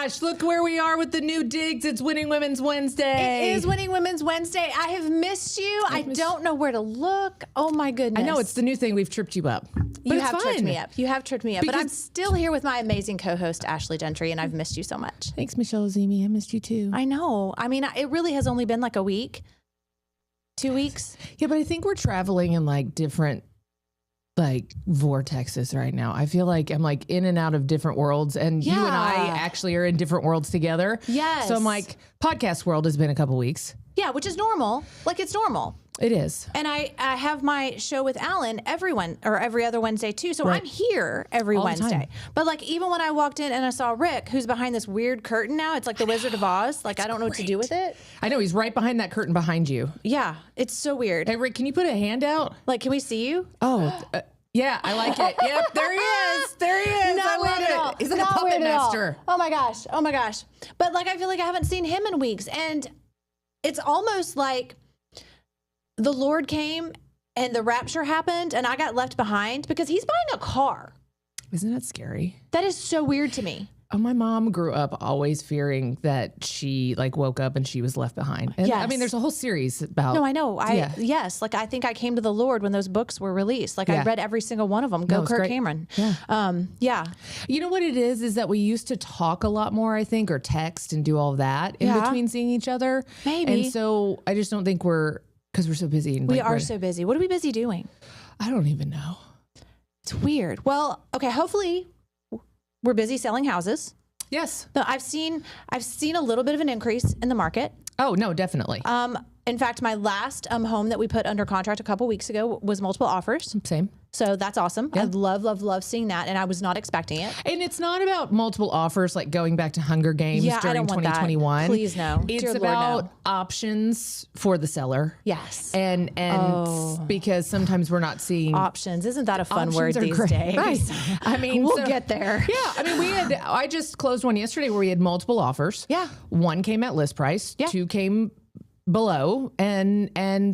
gosh, look where we are with the new digs. It's Winning Women's Wednesday. It is Winning Women's Wednesday. I have missed you. I don't know where to look. Oh my goodness. I know it's the new thing. We've tripped you up. But you have tripped me up. You have tripped me up. But I'm still here with my amazing co-host, Ashley Gentry, and I've missed you so much. Thanks, Michelle Ozymy. I missed you too. I know. I mean, it really has only been like a week, 2 weeks. Yeah, but I think we're traveling in like different vortexes right now. I feel like I'm like in and out of different worlds, and you and I actually are in different worlds together. Yes. So I'm like, podcast world has been a couple weeks. Yeah, which is normal. Like, it's normal. It is. And I have my show with Alan every other Wednesday too. So I'm here every Wednesday. But like, even when I walked in and I saw Rick, who's behind this weird curtain now, it's like the Wizard of Oz. Like, I don't know what to do with it. I know, he's right behind that curtain behind you. Yeah, it's so weird. Hey, Rick, can you put a hand out? Like, can we see you? Oh, yeah, I like it. Yep, there he is. There he is. Not I love weird at all. it. He's like a puppet master. Oh my gosh. Oh my gosh. But like, I feel like I haven't seen him in weeks. And it's almost like the Lord came and the rapture happened and I got left behind because he's buying a car. Isn't that scary? That is so weird to me. Oh, my mom grew up always fearing that she like woke up and she was left behind. And I mean, there's a whole series about. No, I know. Yes. Like, I think I came to the Lord when those books were released. Like, I read every single one of them. Go Kirk Cameron. Yeah. You know what it is that we used to talk a lot more, I think, or text and do all that in between seeing each other. Maybe. And so I just don't think because we're so busy. And we are so busy. What are we busy doing? I don't even know. It's weird. Well, okay. Hopefully we're busy selling houses. Yes. No, I've seen a little bit of an increase in the market. Oh, no, definitely. In fact, my last home that we put under contract a couple weeks ago was multiple offers. Same. So that's awesome. Yeah. I love seeing that. And I was not expecting it. And it's not about multiple offers like going back to Hunger Games during 2021. Please no. It's Dear about Lord, no. options for the seller. Yes. And because sometimes we're not seeing options. Isn't that a fun word these days? Right. I mean, we'll get there. Yeah. I mean, I just closed one yesterday where we had multiple offers. Yeah. One came at list price. Yeah. Two came below, and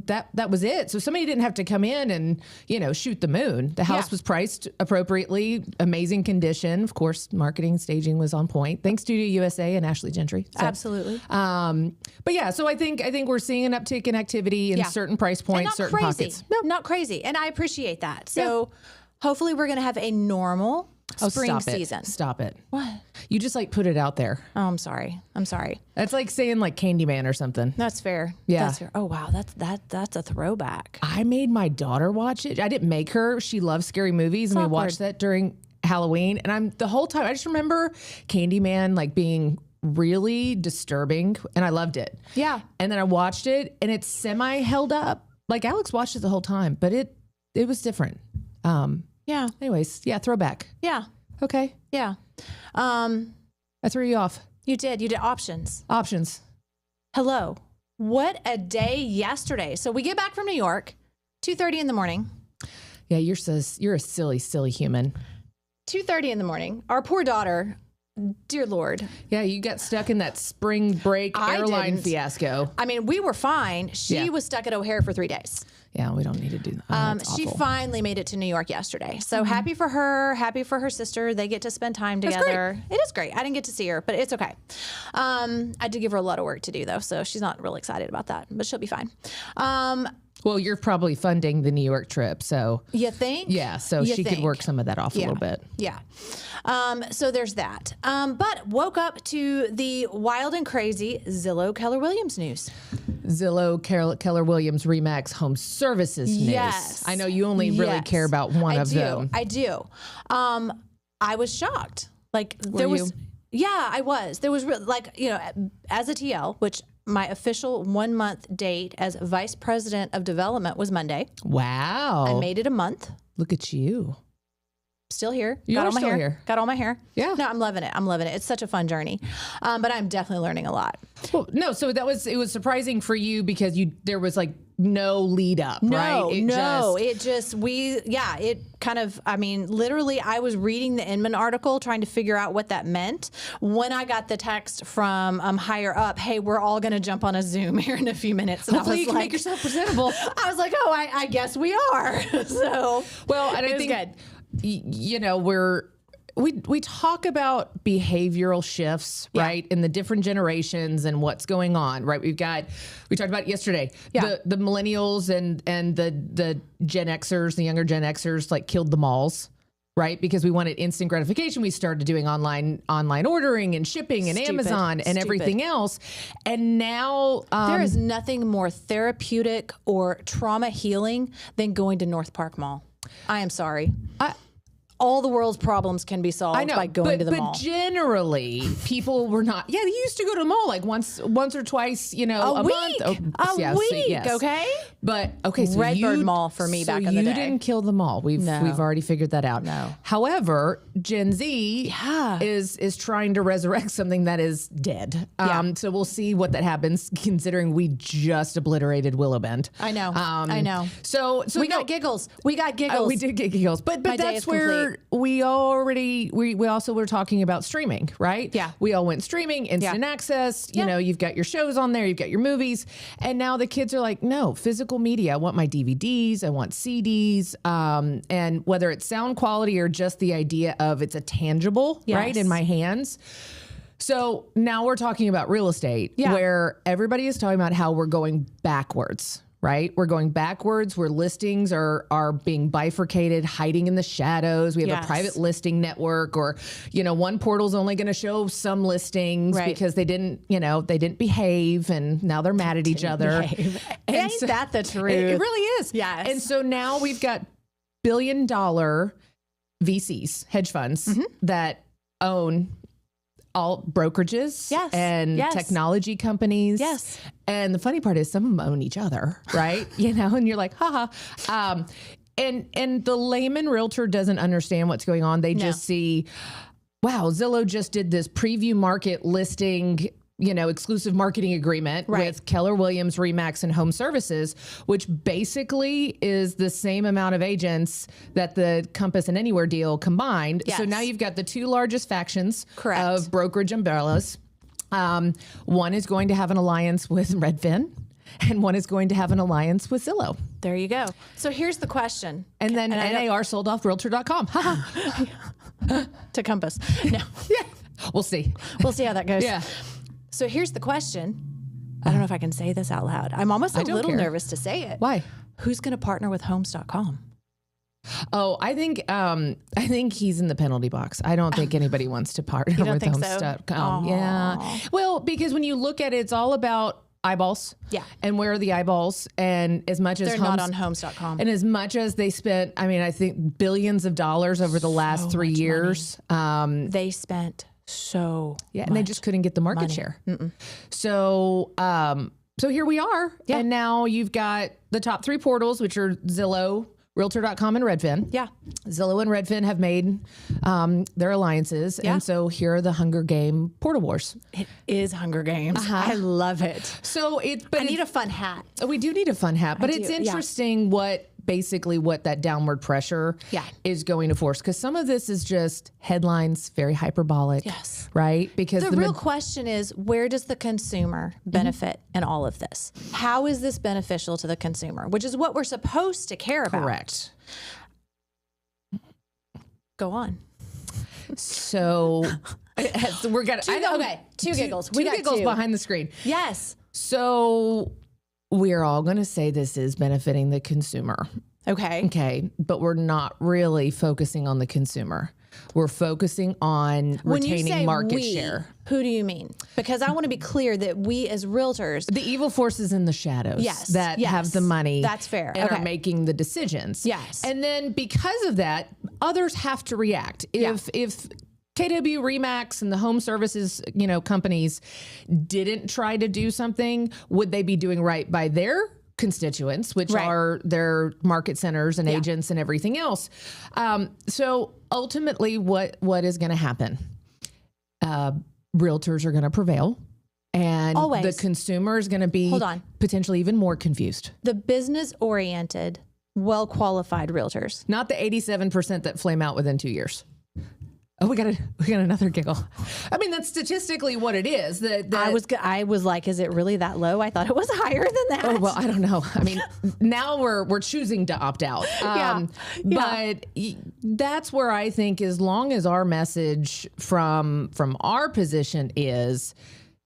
that was it. So somebody didn't have to come in and shoot the moon. The house was priced appropriately, amazing condition. Of course, marketing, staging was on point. Thanks StudioUSA and Ashley Gentry. So, absolutely. But yeah, so I think we're seeing an uptick in activity in certain price points, certain pockets. No, not crazy, and I appreciate that. So hopefully we're going to have a normal spring season. Stop it. What? You just like put it out there. Oh, I'm sorry. That's like saying like Candyman or something. That's fair. Yeah. That's fair. Oh wow, that's a throwback. I made my daughter watch it. I didn't make her. She loves scary movies, and we watched that during Halloween. And the whole time I just remember Candyman like being really disturbing, and I loved it. Yeah. And then I watched it, and it's semi held up. Like Alex watched it the whole time, but it was different. Yeah. Anyways, throwback. Yeah. Okay. Yeah. I threw you off. You did options. Hello. What a day yesterday. So we get back from New York, 2:30 in the morning. Yeah, you're a silly human. 2:30 in the morning. Our poor daughter, dear Lord. Yeah, you got stuck in that spring break airline fiasco. I mean, we were fine. She was stuck at O'Hare for 3 days. Yeah, we don't need to do that. She finally made it to New York yesterday. So happy for her, happy for her sister. They get to spend time together. It is great. I didn't get to see her, but it's okay. I did give her a lot of work to do though, so she's not really excited about that, but she'll be fine. Well, you're probably funding the New York trip, so. You think? Yeah, so she could work some of that off a little bit. Yeah. So there's that. But woke up to the wild and crazy Zillow Keller Williams news. Zillow Keller Williams Remax HomeServices news. Yes. I know you only really care about one of them. I do. I was shocked. Like Were you? Yeah, I was. There was as a TL, which my official 1 month date as vice president of development was Monday. Wow. I made it a month. Look at you. Still here. You are still here. Got all my hair. Yeah. No, I'm loving it. It's such a fun journey. But I'm definitely learning a lot. Well, no, so it was surprising for you because there was like no lead up, right? Literally I was reading the Inman article trying to figure out what that meant when I got the text from higher up, hey, we're all going to jump on a Zoom here in a few minutes. And hopefully you can make yourself presentable. I was like, oh, I guess we are. So, well, and I think good. we talk about behavioral shifts, right, in the different generations and what's going on, right? We talked about it yesterday. The millennials and the Gen Xers, the younger Gen Xers, like killed the malls. Right, because we wanted instant gratification, we started doing online ordering and shipping and Amazon and everything else. And now there is nothing more therapeutic or trauma healing than going to North Park Mall. I am sorry. All the world's problems can be solved by going to the mall. But generally, people were not. Yeah, they used to go to the mall like once or twice, a week. month. A week, okay? But so Redbird Mall for me back in the day. You didn't kill the mall. We've already figured that out. No. However, Gen Z is trying to resurrect something that is dead. So we'll see what that happens, considering we just obliterated Willow Bend. I know. So we got giggles. We got giggles. We did get giggles. But that's where we also were talking about streaming, right? Yeah. We all went streaming, instant access. You've got your shows on there, you've got your movies, and now the kids are like, no, physical media. I want my DVDs, I want CDs, and whether it's sound quality or just the idea of it's a tangible, right, in my hands. So now we're talking about real estate, where everybody is talking about how we're going backwards. Right? We're going backwards where listings are being bifurcated, hiding in the shadows. We have a private listing network, or, one portal's only going to show some listings because they didn't behave, and now they're mad at each other. Ain't that the truth? It really is. Yes. And so now we've got billion-dollar VCs, hedge funds that own all brokerages and technology companies. Yes. And the funny part is some of them own each other, right? And you're like, haha. And the layman realtor doesn't understand what's going on. They just see, wow, Zillow just did this preview market listing, exclusive marketing agreement with Keller Williams, RE/MAX, and HomeServices, which basically is the same amount of agents that the Compass and Anywhere deal combined. Yes. So now you've got the two largest factions Correct. Of brokerage umbrellas. One is going to have an alliance with Redfin, and one is going to have an alliance with Zillow. There you go. So here's the question. And then NAR sold off Realtor.com. To Compass. No. We'll see. We'll see how that goes. Yeah. So here's the question. I don't know if I can say this out loud. I'm almost a little nervous to say it. Why? Who's going to partner with Homes.com? Oh, I think he's in the penalty box. I don't think anybody wants to partner with Homes.com. So? Yeah. Well, because when you look at it, it's all about eyeballs. Yeah. And where are the eyeballs? And as much as they're not on Homes.com. And as much as they spent, I think billions of dollars over the last 3 years. They spent and they just couldn't get the market share. So here we are. Yeah. And now you've got the top three portals, which are Zillow, Realtor.com, and Redfin. Yeah. Zillow and Redfin have made their alliances. Yeah. And so here are the Hunger Game portal wars. It is Hunger Games. I love it. So I need a fun hat. We do need a fun hat, but it's interesting what that downward pressure is going to force. Because some of this is just headlines, very hyperbolic. Yes. Right? Because the real question is, where does the consumer benefit in all of this? How is this beneficial to the consumer? Which is what we're supposed to care about. Correct. Go on. So we're gonna two giggles. We got giggles behind the screen. Yes. So we're all going to say this is benefiting the consumer. Okay. But we're not really focusing on the consumer. We're focusing on retaining market share. Who do you mean? Because I want to be clear that we as realtors, the evil forces in the shadows that have the money. That's fair. And are making the decisions. Yes. And then because of that, others have to react. If KW, RE/MAX, and the home services, companies didn't try to do something, would they be doing right by their constituents, which are their market centers and agents and everything else? So ultimately, what is going to happen? Realtors are going to prevail, and the consumer is going to be potentially even more confused. The business-oriented, well-qualified realtors. Not the 87% that flame out within 2 years. Oh, we got another giggle. I mean, that's statistically what it is. That I was like, is it really that low? I thought it was higher than that. Oh, well, I don't know. I mean, now we're choosing to opt out. But that's where I think, as long as our message from our position is,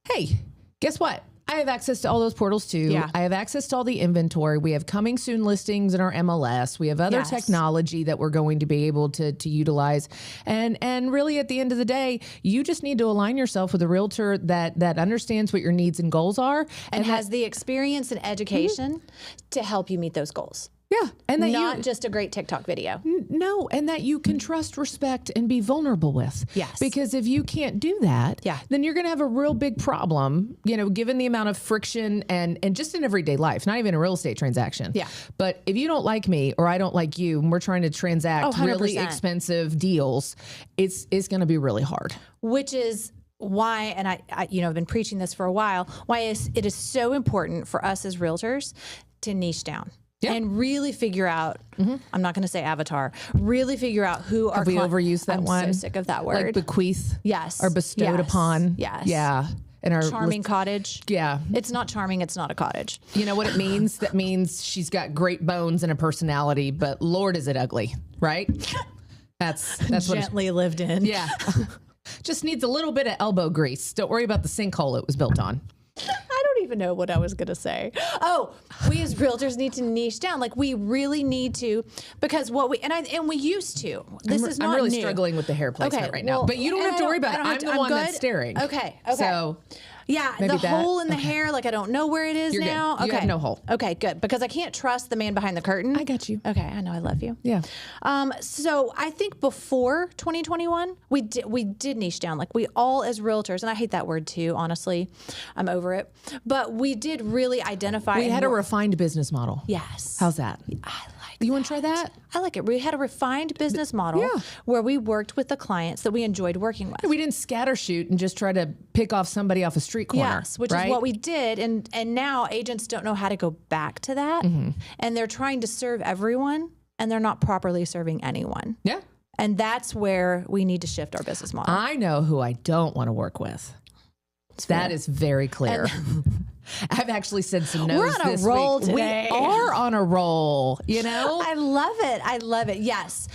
hey, guess what? I have access to all those portals too. Yeah. I have access to all the inventory. We have coming soon listings in our MLS. We have other technology that we're going to be able to utilize. And really, at the end of the day, you just need to align yourself with a realtor that understands what your needs and goals are and has the experience and education to help you meet those goals. Yeah. And that not just a great TikTok video. No. And that you can trust, respect, and be vulnerable with. Yes. Because if you can't do that, then you're going to have a real big problem, given the amount of friction and just in everyday life, not even a real estate transaction. Yeah. But if you don't like me or I don't like you, and we're trying to transact really expensive deals, it's going to be really hard. Which is why, and I I've been preaching this for a while, why it is so important for us as realtors to niche down. Yeah. And really figure out, I'm not going to say avatar, really figure out who our clients. Have we overused that one? I'm so sick of that word. Like bequeath? Yes. Or bestowed upon? Yes. Yeah. And our charming cottage? Yeah. It's not charming, it's not a cottage. You know what it means? That means she's got great bones and a personality, but Lord, is it ugly, right? That's gently lived in. Yeah. Just needs a little bit of elbow grease. Don't worry about the sinkhole it was built on. I don't even know what I was going to say. Oh, we as realtors need to niche down. Like, we really need to, because we used to. This is not I'm really new. struggling with the hair placement right now. But you don't have to worry about it. I'm the one that's staring. Okay. So yeah, the hole in the hair, like I don't know where it is now. Good. You have no hole. Okay, good. Because I can't trust the man behind the curtain. I got you. Okay, I know. I love you. Yeah. So I think before 2021, we did niche down. Like, we all as realtors, and I hate that word too, honestly. I'm over it. But we did really identify. We had a refined business model. Yes. How's that? I like You want to try that? I like it. We had a refined business model where we worked with the clients that we enjoyed working with. We didn't scattershoot and just try to pick off somebody off a street corner. Yes, which is what we did. And now agents don't know how to go back to that. And they're trying to serve everyone, and they're not properly serving anyone. Yeah. And that's where we need to shift our business model. I know who I don't want to work with. That is very clear. I've actually said some no's this week. We're on a roll today. We are on a roll, I love it. I love it. Yes.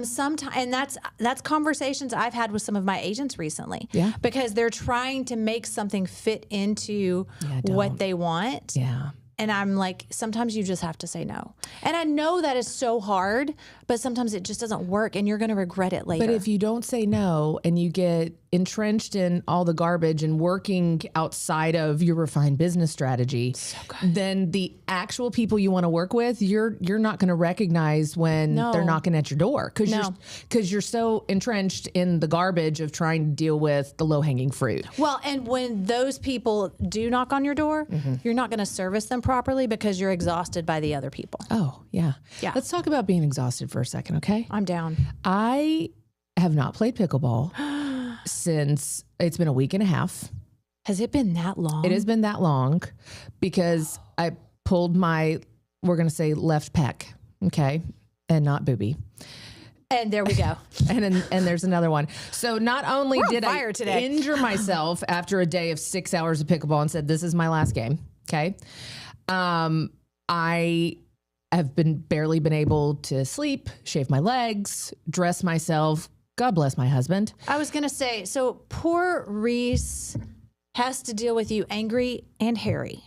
Sometimes, and that's conversations I've had with some of my agents recently. Yeah. Because they're trying to make something fit into what they want. Yeah. And I'm like, sometimes you just have to say no. And I know that is so hard, but sometimes it just doesn't work, and you're going to regret it later. But if you don't say no and you get entrenched in all the garbage and working outside of your refined business strategy, then the actual people you want to work with, you're not going to recognize when they're knocking at your door because you're so entrenched in the garbage of trying to deal with the low-hanging fruit. Well, and when those people do knock on your door, you're not going to service them properly because you're exhausted by the other people. Oh, yeah. Yeah. Let's talk about being exhausted for a second, okay? I'm down. I have not played pickleball since it's been a week and a half. Has it been that long? It has been that long because I pulled my, we're going to say left pec, okay, and not booby. And there we go. and there's another one. So not only did I today. Injure myself after a day of 6 hours of pickleball and said, this is my last game, okay, I have barely been able to sleep, shave my legs, dress myself. God bless my husband. I was going to say, so poor Reese has to deal with you angry and hairy.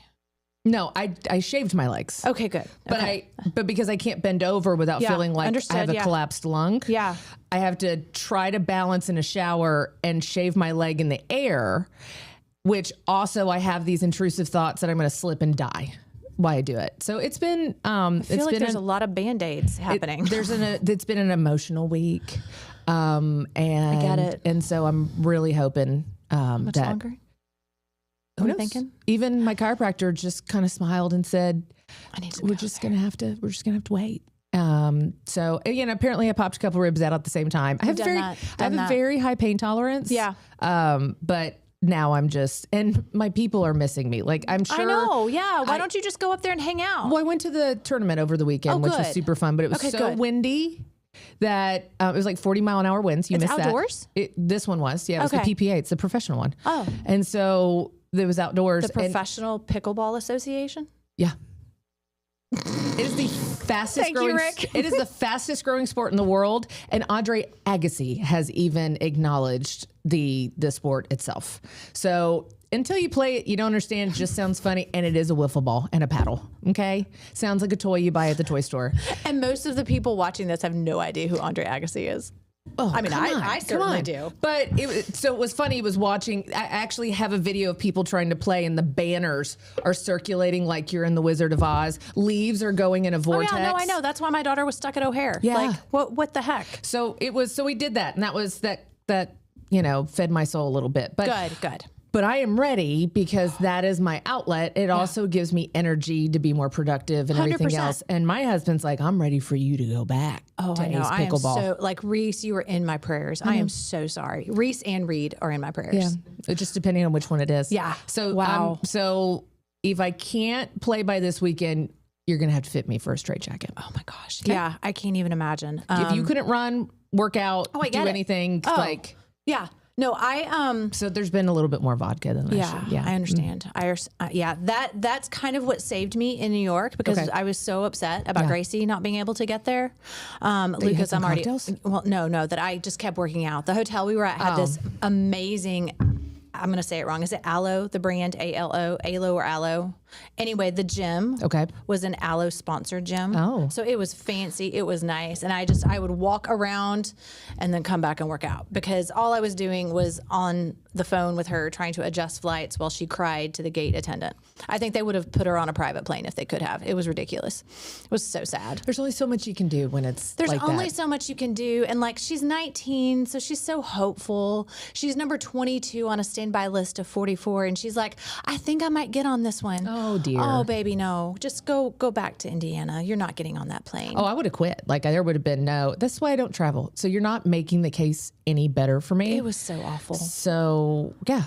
No, I shaved my legs. Okay, good. But because I can't bend over without feeling like I have a collapsed lung. Yeah. I have to try to balance in a shower and shave my leg in the air, which also I have these intrusive thoughts that I'm going to slip and die while I do it. So it's been, I feel like there's a lot of Band-Aids happening. It's been an emotional week. And I get it. And so I'm really hoping, much longer? What are you thinking? Even my chiropractor just kind of smiled and said, we're just going to have to wait. So again, apparently I popped a couple ribs out at the same time. I have a very high pain tolerance. Yeah. But now I'm and my people are missing me. Like, I'm sure. I know. Yeah. Why don't you just go up there and hang out? Well, I went to the tournament over the weekend, which was super fun, but it was windy. that it was like 40-mile-an-hour winds. You It's missed outdoors? that. This one was. Yeah, it was Okay. the PPA. It's the professional one. Oh. And so it was outdoors. The Professional Pickleball Association? Yeah. It is the fastest Thank you, growing. Rick. It is the fastest growing sport in the world, and Andre Agassi has even acknowledged the sport itself. So until you play it, you don't understand. It just sounds funny, and it is a wiffle ball and a paddle. Okay, sounds like a toy you buy at the toy store. And most of the people watching this have no idea who Andre Agassi is. Oh, I mean, I certainly do. But so it was funny. It was watching. I actually have a video of people trying to play, and the banners are circulating like you're in the Wizard of Oz. Leaves are going in a vortex. Oh, yeah, no, I know. That's why my daughter was stuck at O'Hare. Yeah. Like, what the heck? So it was. So we did that, and that was that fed my soul a little bit. But Good. But I am ready because that is my outlet. It also gives me energy to be more productive and everything 100%. else. And my husband's like, I'm ready for you to go back to I know. ace I am pickleball. so, like, Reese, you were in my prayers. I am so sorry. Reese and Reed are in my prayers. Yeah, just depending on which one it is. Yeah. So Wow. So if I can't play by this weekend, you're gonna have to fit me for a straight jacket. Oh my gosh. Yeah, I can't even imagine. If you couldn't run, work out, I do get it. anything, like. Yeah. No, So there's been a little bit more vodka than I should. Yeah, I understand. That's kind of what saved me in New York because Okay. I was so upset about Gracie not being able to get there. Lucas, some I'm already cocktails? well, no, that I just kept working out. The hotel we were at had this amazing. I'm going to say it wrong. Is it Aloe? The brand Aloe or Aloe? Anyway, the gym was an Aloe sponsored gym. Oh. So it was fancy. It was nice. And I would walk around and then come back and work out because all I was doing was on the phone with her trying to adjust flights while she cried to the gate attendant. I think they would have put her on a private plane if they could have. It was ridiculous. It was so sad. There's only so much you can do when it's There's like only that. so much you can do. And like, she's 19, so she's so hopeful. She's number 22 on a standby list of 44. And she's like, I think I might get on this one. Oh, dear. Oh, baby, no. Just go back to Indiana. You're not getting on that plane. Oh, I would have quit. Like there would have been no. That's why I don't travel. So you're not making the case any better for me. It was so awful. So yeah.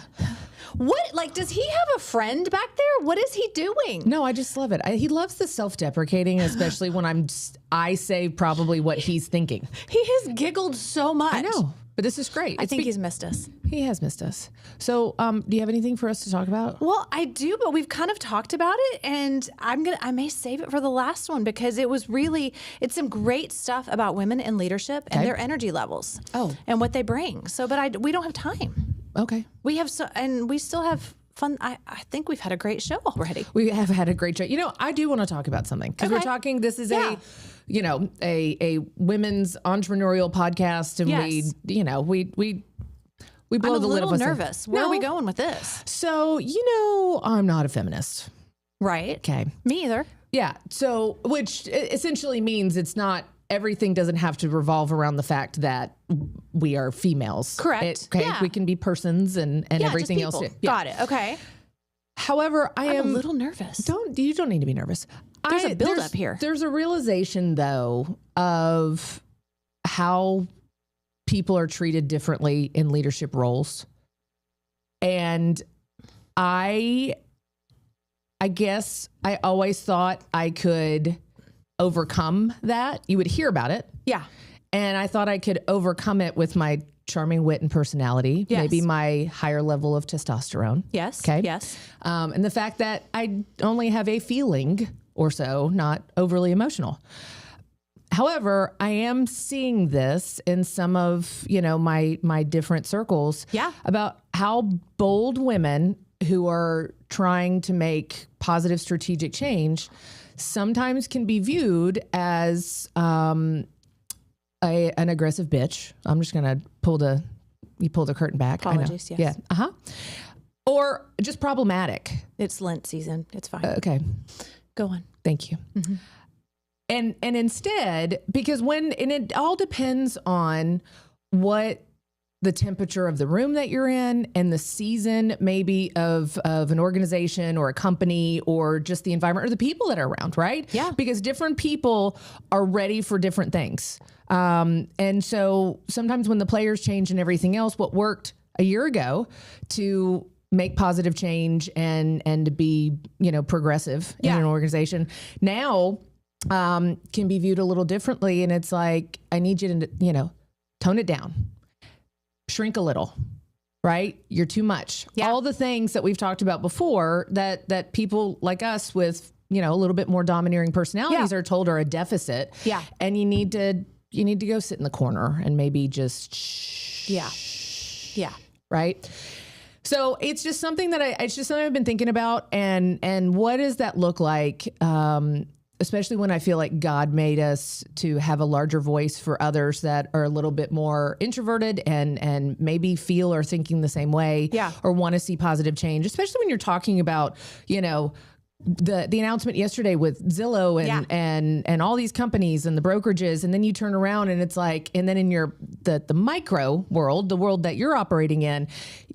What? Like, does he have a friend back there? What is he doing? No, I just love it. He loves the self-deprecating, especially when I say probably what he's thinking. He has giggled so much. I know, but this is great. I think he's missed us. He has missed us. So, do you have anything for us to talk about? Well, I do, but we've kind of talked about it, and I may save it for the last one because it's some great stuff about women in leadership and their energy levels. Oh. And what they bring. So, but we don't have time. Okay. We have and we still have fun. I think we've had a great show already. We have had a great show. I do want to talk about something because we're Okay. talking. This is Yeah. a women's entrepreneurial podcast, and Yes. we blow I'm a the lid little off. nervous. Where are we going with this? So I'm not a feminist. Right. Okay. Me either. Yeah. So, which essentially means everything doesn't have to revolve around the fact that we are females. Correct. Okay. Yeah. We can be persons and Yeah, everything just else. people. Yeah. Got it. Okay. However, I'm a little nervous. You don't need to be nervous. There's a build up here. There's a realization though of how people are treated differently in leadership roles. And I guess I always thought I could overcome that. You would hear about it. Yeah. And I thought I could overcome it with my charming wit and personality, Yes. maybe my higher level of testosterone. Yes. Okay. Yes. And the fact that I only have a feeling or so, not overly emotional. However, I am seeing this in some of, my different circles about how bold women who are trying to make positive strategic change sometimes can be viewed as an aggressive bitch. I'm just going to pull the curtain back. Apologies, I know. yes. Yeah. Uh-huh. Or just problematic. It's Lent season. It's fine. Okay. Go on. Thank you. Mm-hmm. And instead, because it all depends on what the temperature of the room that you're in and the season maybe of an organization or a company or just the environment or the people that are around, right? Yeah. Because different people are ready for different things. And so sometimes when the players change and everything else, what worked a year ago to make positive change and to be, progressive in an organization now can be viewed a little differently. And it's like, I need you to, tone it down, shrink a little, right? You're too much. Yeah. All the things that we've talked about before that people like us with, a little bit more domineering personalities are told are a deficit. Yeah. And you need to go sit in the corner and maybe just shh. Yeah. Yeah. Right. So it's just something that I've been thinking about, and what does that look like? Especially when I feel like God made us to have a larger voice for others that are a little bit more introverted and maybe feel or thinking the same way, or want to see positive change, especially when you're talking about, the announcement yesterday with Zillow and all these companies and the brokerages, and then you turn around and it's like, and then in the micro world, the world that you're operating in,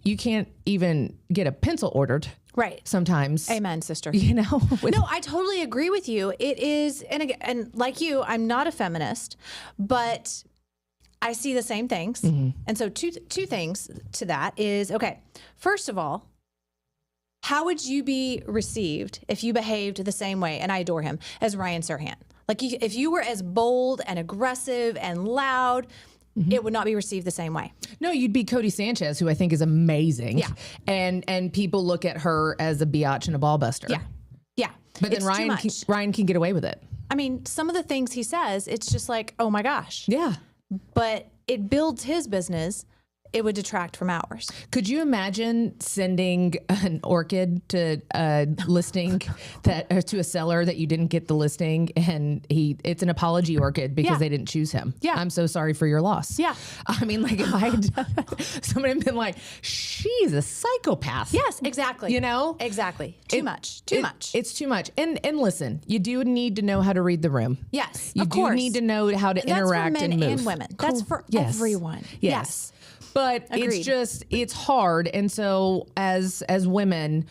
you can't even get a pencil ordered. Right. Sometimes. Amen, sister. No, I totally agree with you. It is, and like you, I'm not a feminist, but I see the same things. Mm-hmm. And so two things to that is, okay, first of all, how would you be received if you behaved the same way, and I adore him, as Ryan Serhant? Like, if you were as bold and aggressive and loud, it would not be received the same way. No, you'd be Cody Sanchez, who I think is amazing. Yeah. And people look at her as a biatch and a ball buster. Yeah. Yeah. But then Ryan can get away with it. I mean, some of the things he says, it's just like, oh my gosh. Yeah. But it builds his business. It would detract from ours. Could you imagine sending an orchid to a listing to a seller that you didn't get the listing, and it's an apology orchid because they didn't choose him? Yeah. I'm so sorry for your loss. Yeah. I mean, like, if I had done that, somebody had been like, she's a psychopath. Yes, exactly. Exactly. Too much. It's too much. And listen, you do need to know how to read the room. Yes. You do need to know how to interact and move. That's for men and women. Cool. That's for everyone. Yes. But Agreed. it's hard. And so as women,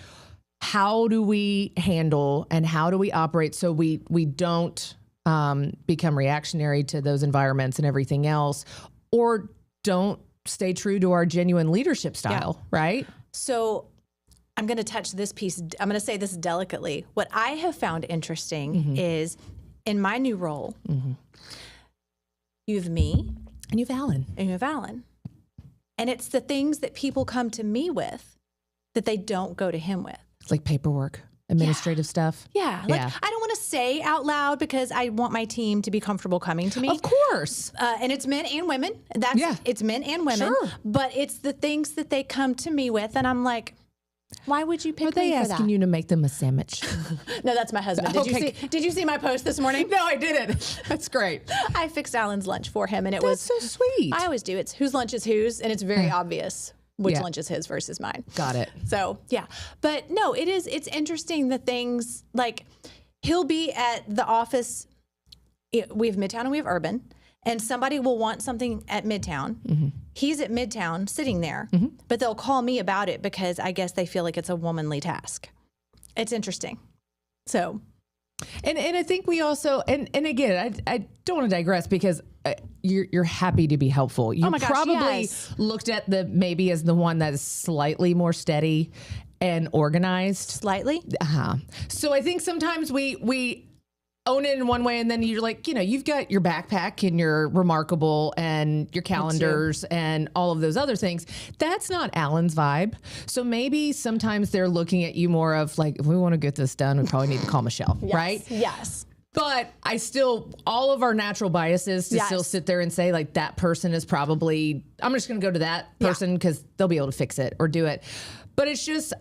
how do we handle and how do we operate so we don't become reactionary to those environments and everything else, or don't stay true to our genuine leadership style, right? So I'm going to touch this piece. I'm going to say this delicately. What I have found interesting is in my new role, you have me. And you have Alan. And it's the things that people come to me with that they don't go to him with. It's like paperwork, administrative stuff. Yeah. Like, I don't want to say out loud because I want my team to be comfortable coming to me. Of course. And it's men and women. It's men and women. Sure. But it's the things that they come to me with. And I'm like, why would you pick me for that? Are they asking you to make them a sandwich? No, that's my husband. Did you see my post this morning? No, I didn't. That's great. I fixed Alan's lunch for him, and it was so sweet. I always do. It's whose lunch is whose, and it's very obvious which lunch is his versus mine. Got it. So, yeah. But no, it's interesting the things, like, he'll be at the office. We have Midtown and we have Urban. And somebody will want something at Midtown. He's at Midtown sitting there, but they'll call me about it because I guess they feel like it's a womanly task. It's interesting. So. And I think we also, and again, I don't want to digress because you're happy to be helpful. You probably looked at maybe as the one that is slightly more steady and organized. Slightly? So I think sometimes we own it in one way, and then you're like, you've got your backpack and your Remarkable and your calendars and all of those other things. That's not Alan's vibe. So maybe sometimes they're looking at you more of like, if we want to get this done, we probably need to call Michelle, right? Yes. But all of our natural biases to still sit there and say, like, that person is probably, I'm just going to go to that person because they'll be able to fix it or do it. But it's just,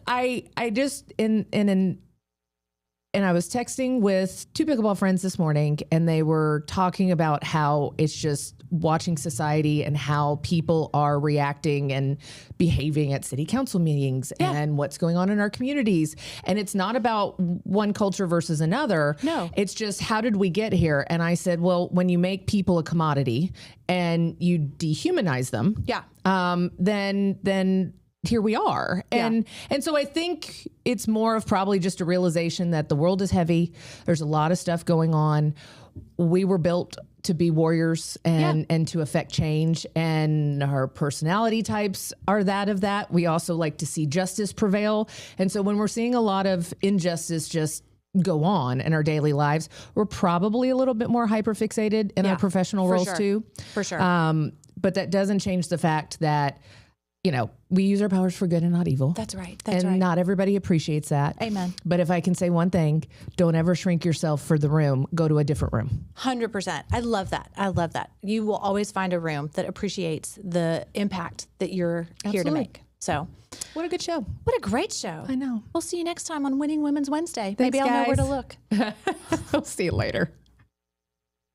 and I was texting with two pickleball friends this morning, and they were talking about how it's just watching society and how people are reacting and behaving at city council meetings and what's going on in our communities. And it's not about one culture versus another. No. It's just, how did we get here? And I said, well, when you make people a commodity and you dehumanize them, then here we are. And so I think it's more of probably just a realization that the world is heavy. There's a lot of stuff going on. We were built to be warriors and to affect change, and our personality types are that. We also like to see justice prevail. And so when we're seeing a lot of injustice just go on in our daily lives. We're probably a little bit more hyperfixated in our professional roles too. For sure. But that doesn't change the fact that, we use our powers for good and not evil. That's right. And not everybody appreciates that. Amen. But if I can say one thing, don't ever shrink yourself for the room. Go to a different room. 100%. I love that. You will always find a room that appreciates the impact that you're here to make. So, what a good show. What a great show. I know. We'll see you next time on Winning Women's Wednesday. Thanks, Maybe I'll know where guys. to look. I'll see you later.